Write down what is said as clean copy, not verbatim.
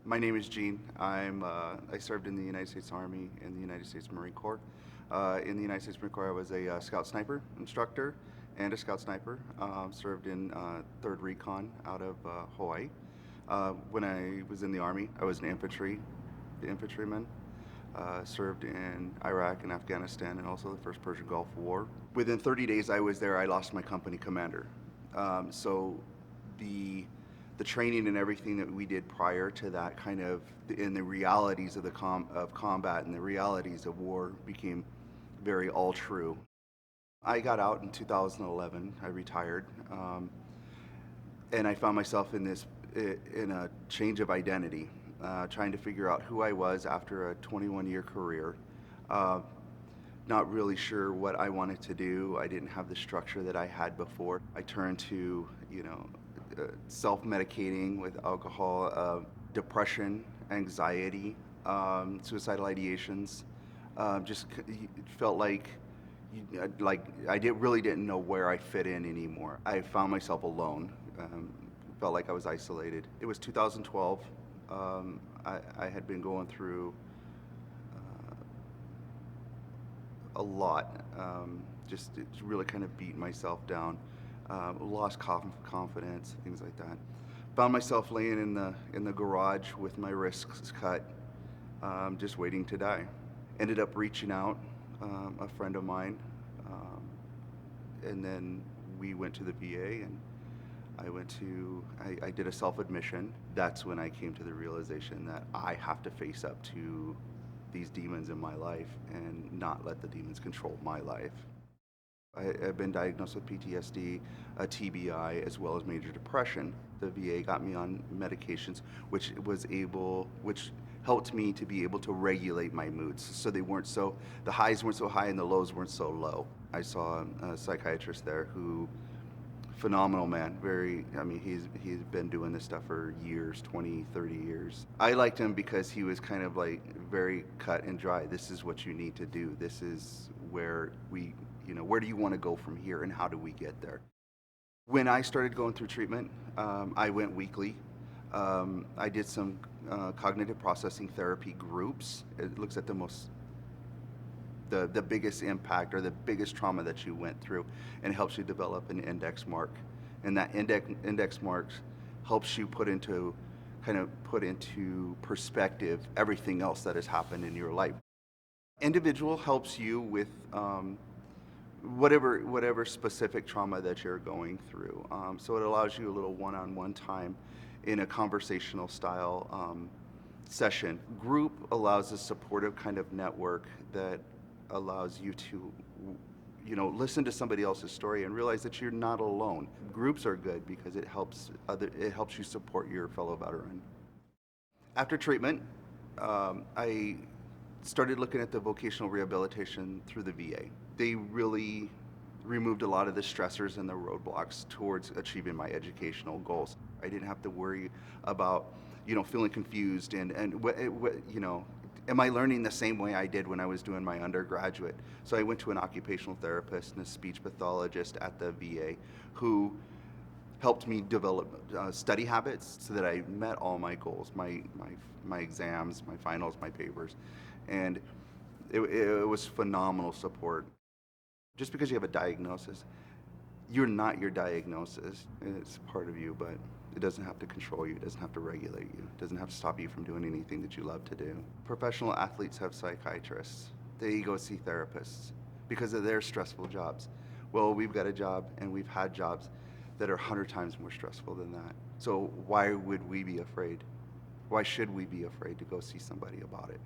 My name is Gene. I served in the United States Army and the United States Marine Corps. In the United States Marine Corps, I was a Scout Sniper instructor and a Scout Sniper. Served in 3rd Recon out of Hawaii. When I was in the Army, I was an infantryman. Served in Iraq and Afghanistan and also the First Persian Gulf War. Within 30 days I was there, I lost my company commander. So the training and everything that we did prior to that kind of in the realities of combat and the realities of war became very all true. I got out in 2011. I retired, and I found myself in a change of identity, trying to figure out who I was after a 21-year career. Not really sure what I wanted to do. I didn't have the structure that I had before. I turned to, self-medicating with alcohol, depression, anxiety, suicidal ideations. Just felt like I really didn't know where I fit in anymore. I found myself alone. Felt like I was isolated. It was 2012. I had been going through a lot, just really kind of beat myself down, lost confidence, things like that. Found myself laying in the garage with my wrists cut, just waiting to die. Ended up reaching out, a friend of mine, and then we went to the VA, and I did a self-admission. That's when I came to the realization that I have to face up to these demons in my life and not let the demons control my life. I've been diagnosed with PTSD, a TBI, as well as major depression. The VA got me on medications, which helped me to be able to regulate my moods. So the highs weren't so high and the lows weren't so low. I saw a psychiatrist there who, phenomenal man, he's been doing this stuff for years, 20, 30 years. I liked him because he was kind of like very cut and dry. This is what you need to do. This is where where do you want to go from here and how do we get there? When I started going through treatment, I went weekly. I did some cognitive processing therapy groups. It looks at the biggest impact or the biggest trauma that you went through and helps you develop an index mark. And that index mark helps you put into perspective everything else that has happened in your life. Individual helps you with whatever specific trauma that you're going through. So it allows you a little one-on-one time in a conversational style session. Group allows a supportive kind of network that allows you to listen to somebody else's story and realize that you're not alone. Groups are good because it helps you support your fellow veteran. After treatment, I started looking at the vocational rehabilitation through the VA. They really removed a lot of the stressors and the roadblocks towards achieving my educational goals. I didn't have to worry about feeling confused and am I learning the same way I did when I was doing my undergraduate? So I went to an occupational therapist and a speech pathologist at the VA who helped me develop study habits so that I met all my goals, my exams, my finals, my papers. And it was phenomenal support. Just because you have a diagnosis, you're not your diagnosis. It's part of you, but it doesn't have to control you. It doesn't have to regulate you. It doesn't have to stop you from doing anything that you love to do. Professional athletes have psychiatrists. They go see therapists because of their stressful jobs. Well, we've got a job and we've had jobs that are 100 times more stressful than that. So why would we be afraid? Why should we be afraid to go see somebody about it?